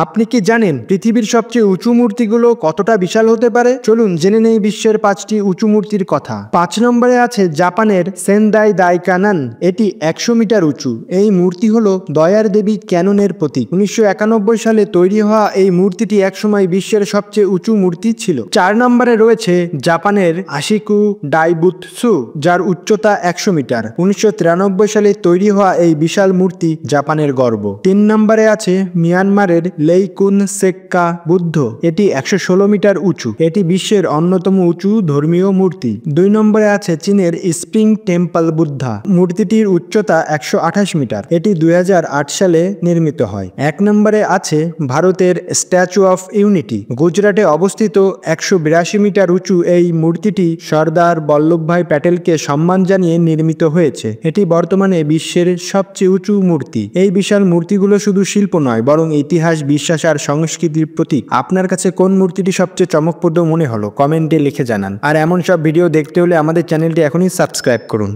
আপনি কি জানেন পৃথিবীর সবচেয়ে উঁচু মূর্তিগুলো কতটা বিশাল হতে পারে? চলুন জেনে নেই বিশ্বের 5টি উঁচু মূর্তির কথা। 5 নম্বরে আছে জাপানের সেনদাই দাইকানান। এটি 100 মিটার উঁচু। এই মূর্তি হলো দয়ার দেবী ক্যাননের প্রতীক। 1991 সালে তৈরি হওয়া এই মূর্তিটি একসময় বিশ্বের সবচেয়ে উঁচু মূর্তি ছিল। 4 নম্বরে রয়েছে জাপানের আশিকু ডাইবুতসু, যার উচ্চতা 100 মিটার। 1993 সালে তৈরি হওয়া এই বিশাল মূর্তি জাপানের গর্ব। 3 নম্বরে আছে মিয়ানমারের লেইকুন সেক্কা বুদ্ধ। এটি 116 মিটার উঁচু। এটি বিশ্বের অন্যতম উঁচু ধর্মীয় মূর্তি। 2 নম্বরে আছে চীনের স্প্রিং টেম্পল বুদ্ধা। মূর্তিটির উচ্চতা 128 মিটার। এটি 2008 সালে নির্মিত হয়। 1 নম্বরে আছে ভারতের স্ট্যাচু অফ ইউনিটি। গুজরাটে অবস্থিত 182 মিটার উঁচু এই মূর্তিটি সর্দার বল্লভভাই প্যাটেলকে সম্মান জানিয়ে নির্মিত হয়েছে। এটি বর্তমানে বিশ্বের সবচেয়ে উঁচু মূর্তি। এই বিশাল মূর্তিগুলো শুধু শিল্প নয়, বরং ইতিহাস, বিশ্বাস আর সংস্কৃতির প্রতীক। আপনার কাছে কোন মূর্তিটি সবচেয়ে চমকপ্রদ মনে হলো কমেন্টে লিখে জানান। আর এমন সব ভিডিও দেখতে হলে আমাদের চ্যানেলটি এখনই সাবস্ক্রাইব করুন।